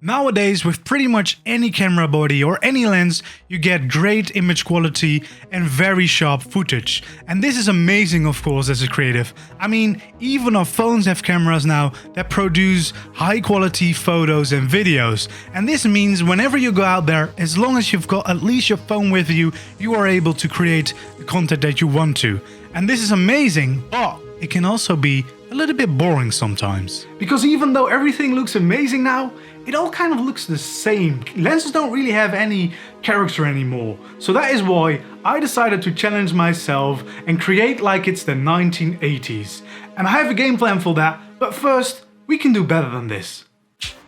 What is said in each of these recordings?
Nowadays, with pretty much any camera body or any lens, you get great image quality and very sharp footage. And this is amazing, of course, as a creative. I mean, even our phones have cameras now that produce high quality photos and videos. And this means whenever you go out there, as long as you've got at least your phone with you, you are able to create the content that you want to. And this is amazing, but it can also be a little bit boring sometimes. Because even though everything looks amazing now, it all kind of looks the same. Lenses don't really have any character anymore. So that is why I decided to challenge myself and create like it's the 1980s. And I have a game plan for that, but first, we can do better than this.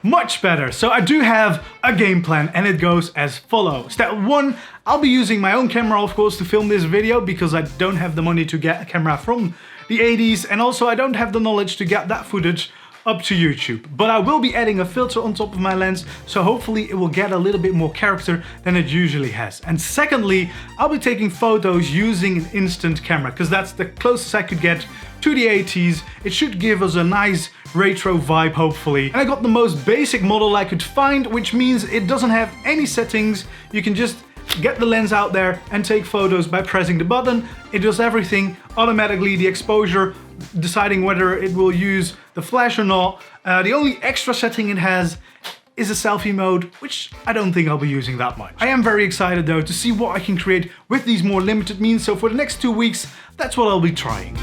Much better. So I do have a game plan and it goes as follows. Step 1, I'll be using my own camera, of course, to film this video because I don't have the money to get a camera from the 80s, and also I don't have the knowledge to get that footage up to YouTube. But I will be adding a filter on top of my lens, so hopefully it will get a little bit more character than it usually has. And secondly, I'll be taking photos using an instant camera, because that's the closest I could get to the 80s. It should give us a nice retro vibe, hopefully. And I got the most basic model I could find, which means it doesn't have any settings. You can just get the lens out there and take photos by pressing the button. It does everything automatically, the exposure, deciding whether it will use the flash or not. The only extra setting it has is a selfie mode, which I don't think I'll be using that much. I am very excited though to see what I can create with these more limited means, so for the next 2 weeks, that's what I'll be trying.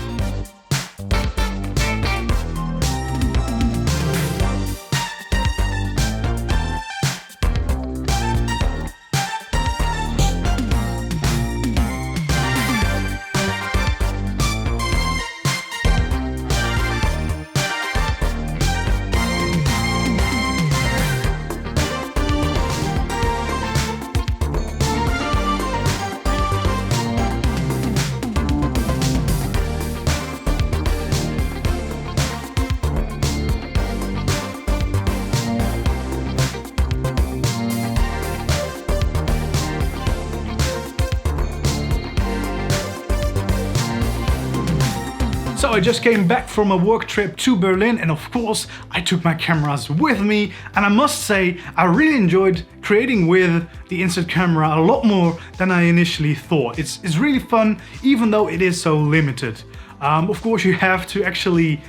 So I just came back from a work trip to Berlin, and of course I took my cameras with me, and I must say I really enjoyed creating with the instant camera a lot more than I initially thought. It's really fun, even though it is so limited. Of course you have to actually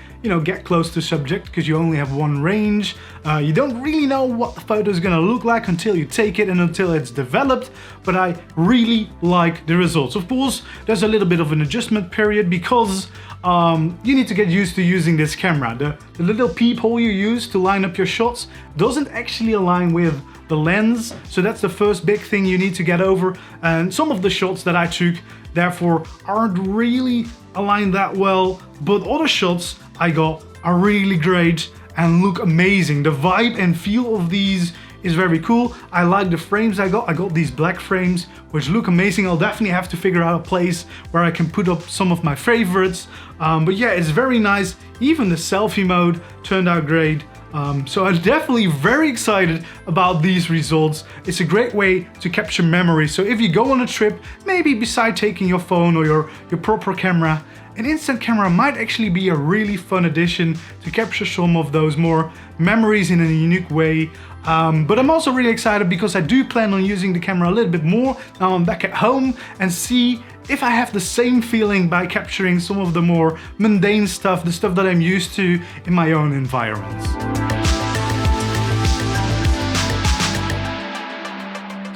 get close to subject because you only have one range. You don't really know what the photo is gonna look like until you take it and until it's developed, but I really like the results. Of course, there's a little bit of an adjustment period because you need to get used to using this camera. The little peephole you use to line up your shots doesn't actually align with the lens, so that's the first big thing you need to get over. And some of the shots that I took therefore aren't really aligned that well, but other shots I got are really great and look amazing. The vibe and feel of these is very cool. I like the frames I got. I got these black frames which look amazing. I'll definitely have to figure out a place where I can put up some of my favorites. But yeah, it's very nice. Even the selfie mode turned out great. So I'm definitely very excited about these results. It's a great way to capture memories. So if you go on a trip, maybe beside taking your phone or your proper camera, an instant camera might actually be a really fun addition to capture some of those more memories in a unique way. But I'm also really excited because I do plan on using the camera a little bit more now I'm back at home, and see if I have the same feeling by capturing some of the more mundane stuff, the stuff that I'm used to in my own environments.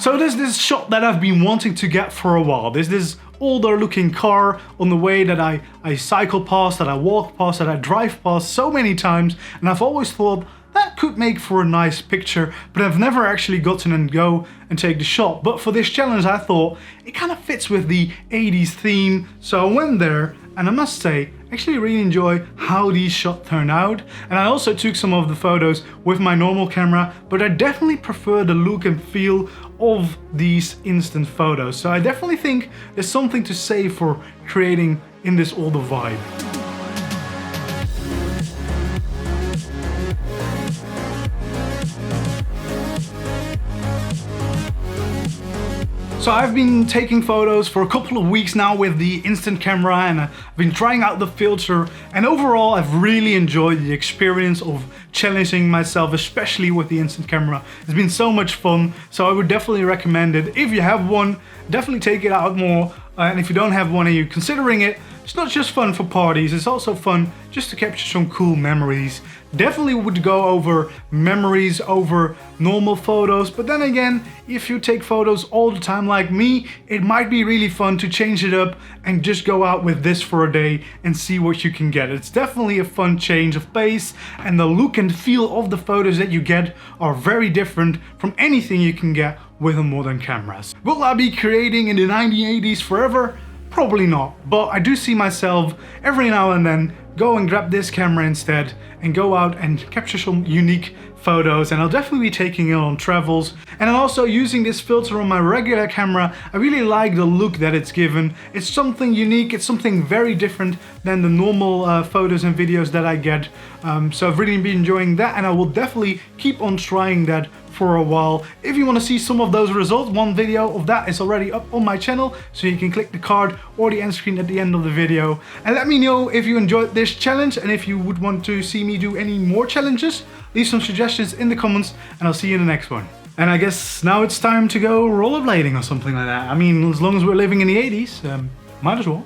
So there's this shot that I've been wanting to get for a while. There's this older looking car on the way that I cycle past, that I walk past, that I drive past so many times, and I've always thought that could make for a nice picture, but I've never actually gotten and go and take the shot. But for this challenge I thought it kind of fits with the 80s theme, so I went there, and I must say I actually really enjoy how these shots turned out. And I also took some of the photos with my normal camera, but I definitely prefer the look and feel of these instant photos. So I definitely think there's something to say for creating in this older vibe. So I've been taking photos for a couple of weeks now with the instant camera, and I've been trying out the filter, and overall I've really enjoyed the experience of challenging myself, especially with the instant camera. It's been so much fun, so I would definitely recommend it. If you have one, definitely take it out more, and if you don't have one and you're considering it, it's not just fun for parties, it's also fun just to capture some cool memories. Definitely would go over memories over normal photos, but then again, if you take photos all the time like me, it might be really fun to change it up and just go out with this for a day and see what you can get. It's definitely a fun change of pace, and the look and feel of the photos that you get are very different from anything you can get with a modern cameras. Will I be creating in the 1980s forever? Probably not, but I do see myself every now and then go and grab this camera instead and go out and capture some unique photos, and I'll definitely be taking it on travels. And I'm also using this filter on my regular camera. I really like the look that it's given. It's something unique, it's something very different than the normal photos and videos that I get. So I've really been enjoying that, and I will definitely keep on trying that for a while. If you want to see some of those results, one video of that is already up on my channel, so you can click the card or the end screen at the end of the video. And let me know if you enjoyed this challenge, and if you would want to see me do any more challenges. Leave some suggestions in the comments, and I'll see you in the next one. And I guess now it's time to go rollerblading or something like that. I mean, as long as we're living in the 80s, might as well.